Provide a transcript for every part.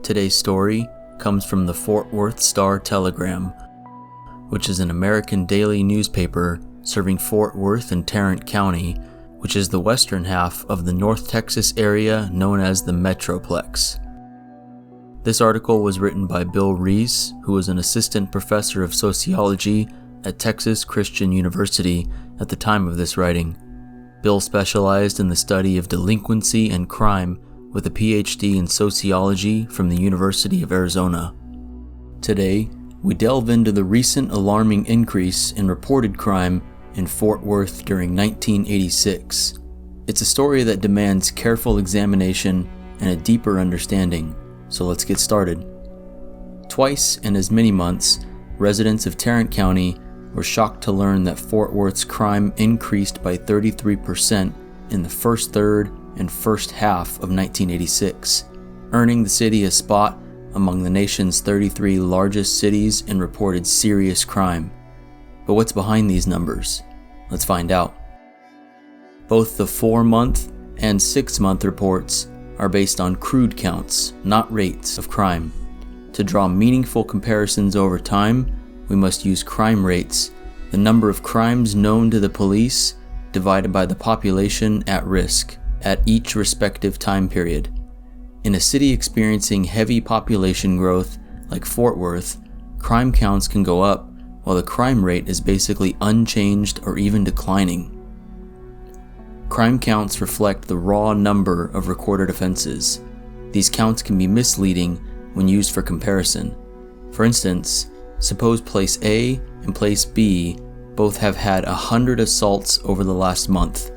Today's story comes from the Fort Worth Star-Telegram, which is an American daily newspaper serving Fort Worth and Tarrant County, which is the western half of the North Texas area known as the Metroplex. This article was written by Bill Reese, who was an assistant professor of sociology at Texas Christian University at the time of this writing. Bill specialized in the study of delinquency and crime with a PhD in sociology from the University of Arizona. Today, we delve into the recent alarming increase in reported crime in Fort Worth during 1986. It's a story that demands careful examination and a deeper understanding, so let's get started. Twice in as many months, residents of Tarrant County were shocked to learn that Fort Worth's crime increased by 33% in the first third and first half of 1986, earning the city a spot among the nation's 33 largest cities in reported serious crime. But what's behind these numbers? Let's find out. Both the 4-month and 6-month reports are based on crude counts, not rates of crime. To draw meaningful comparisons over time, we must use crime rates, the number of crimes known to the police divided by the population at risk at each respective time period. In a city experiencing heavy population growth like Fort Worth, crime counts can go up while the crime rate is basically unchanged or even declining. Crime counts reflect the raw number of recorded offenses. These counts can be misleading when used for comparison. For instance, suppose place A and place B both have had 100 assaults over the last month.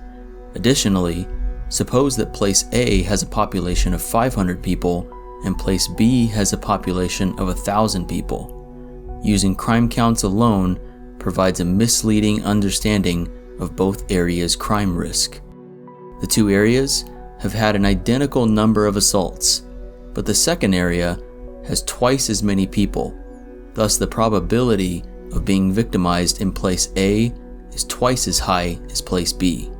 Additionally, suppose that place A has a population of 500 people and place B has a population of 1,000 people. Using crime counts alone provides a misleading understanding of both areas' crime risk. The two areas have had an identical number of assaults, but the second area has twice as many people. Thus, the probability of being victimized in place A is twice as high as place B.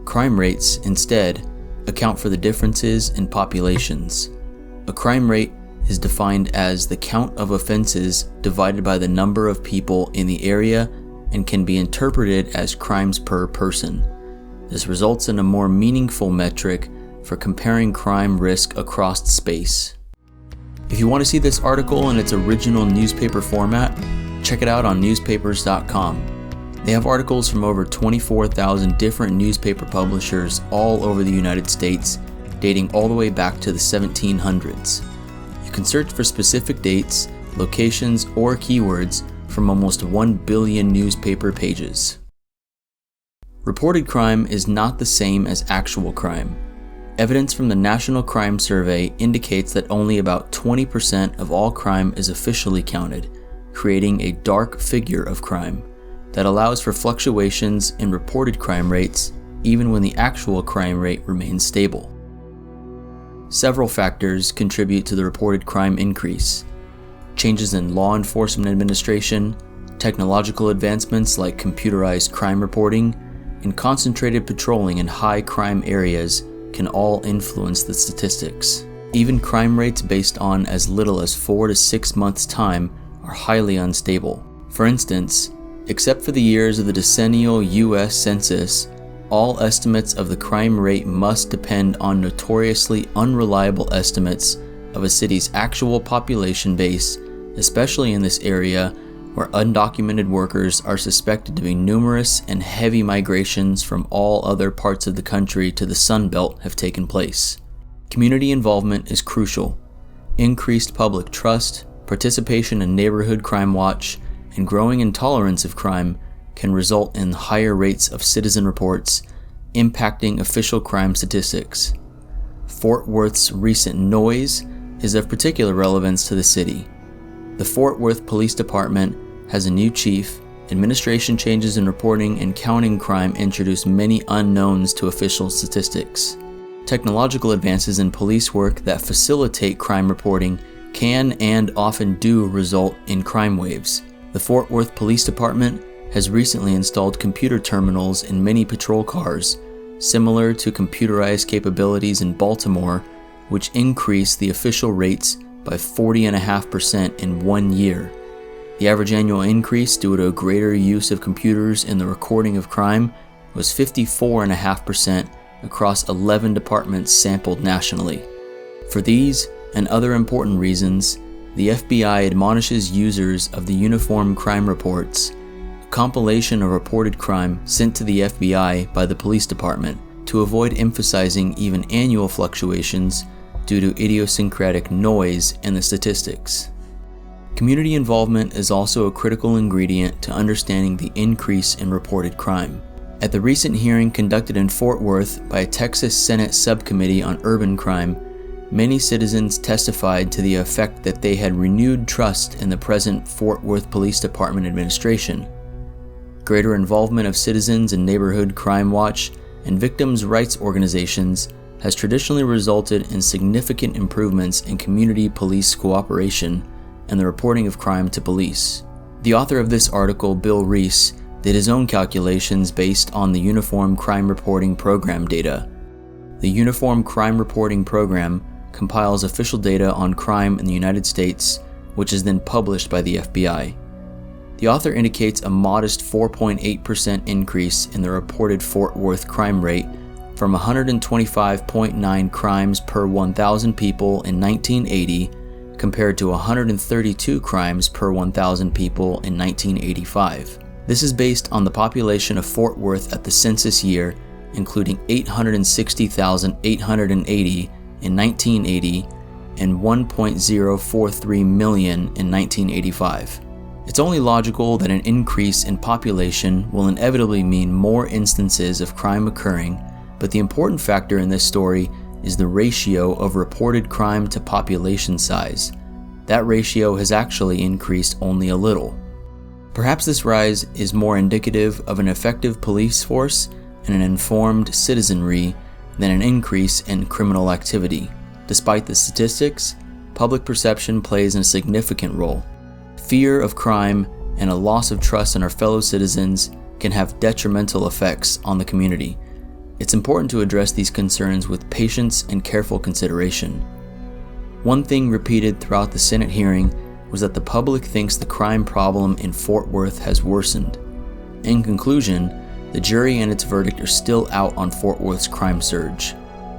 Crime rates, instead, account for the differences in populations. A crime rate is defined as the count of offenses divided by the number of people in the area and can be interpreted as crimes per person. This results in a more meaningful metric for comparing crime risk across space. If you want to see this article in its original newspaper format, check it out on newspapers.com. They have articles from over 24,000 different newspaper publishers all over the United States, dating all the way back to the 1700s. You can search for specific dates, locations, or keywords from almost 1 billion newspaper pages. Reported crime is not the same as actual crime. Evidence from the National Crime Survey indicates that only about 20% of all crime is officially counted, creating a dark figure of crime that allows for fluctuations in reported crime rates even when the actual crime rate remains stable. Several factors contribute to the reported crime increase. Changes in law enforcement administration, technological advancements like computerized crime reporting, and concentrated patrolling in high crime areas can all influence the statistics. Even crime rates based on as little as 4 to 6 months' time are highly unstable. For instance, except for the years of the decennial U.S. Census, all estimates of the crime rate must depend on notoriously unreliable estimates of a city's actual population base, especially in this area where undocumented workers are suspected to be numerous and heavy migrations from all other parts of the country to the Sun Belt have taken place. Community involvement is crucial. Increased public trust, participation in Neighborhood Crime Watch, and growing intolerance of crime can result in higher rates of citizen reports, impacting official crime statistics. Fort Worth's recent noise is of particular relevance to the city. The Fort Worth Police Department has a new chief. Administration changes in reporting and counting crime introduce many unknowns to official statistics. Technological advances in police work that facilitate crime reporting can and often do result in crime waves. The Fort Worth Police Department has recently installed computer terminals in many patrol cars, similar to computerized capabilities in Baltimore which increased the official rates by 40.5% in 1 year. The average annual increase due to a greater use of computers in the recording of crime was 54.5% across 11 departments sampled nationally. For these and other important reasons, the FBI admonishes users of the Uniform Crime Reports, a compilation of reported crime sent to the FBI by the police department, to avoid emphasizing even annual fluctuations due to idiosyncratic noise in the statistics. Community involvement is also a critical ingredient to understanding the increase in reported crime. At the recent hearing conducted in Fort Worth by a Texas Senate subcommittee on urban crime, many citizens testified to the effect that they had renewed trust in the present Fort Worth Police Department administration. Greater involvement of citizens in Neighborhood Crime Watch and victims' rights organizations has traditionally resulted in significant improvements in community police cooperation and the reporting of crime to police. The author of this article, Bill Reese, did his own calculations based on the Uniform Crime Reporting Program data. The Uniform Crime Reporting Program compiles official data on crime in the United States, which is then published by the FBI. The author indicates a modest 4.8% increase in the reported Fort Worth crime rate from 125.9 crimes per 1,000 people in 1980 compared to 132 crimes per 1,000 people in 1985. This is based on the population of Fort Worth at the census year, including 860,880 in 1980 and 1.043 million in 1985. It's only logical that an increase in population will inevitably mean more instances of crime occurring, but the important factor in this story is the ratio of reported crime to population size. That ratio has actually increased only a little. Perhaps this rise is more indicative of an effective police force and an informed citizenry than an increase in criminal activity. Despite the statistics, public perception plays a significant role. Fear of crime and a loss of trust in our fellow citizens can have detrimental effects on the community. It's important to address these concerns with patience and careful consideration. One thing repeated throughout the Senate hearing was that the public thinks the crime problem in Fort Worth has worsened. In conclusion, the jury and its verdict are still out on Fort Worth's crime surge.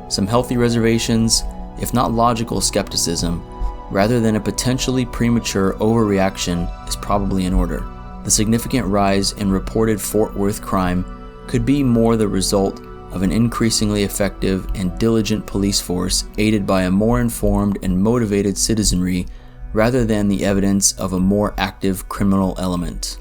Some healthy reservations, if not logical skepticism, rather than a potentially premature overreaction, is probably in order. The significant rise in reported Fort Worth crime could be more the result of an increasingly effective and diligent police force aided by a more informed and motivated citizenry rather than the evidence of a more active criminal element.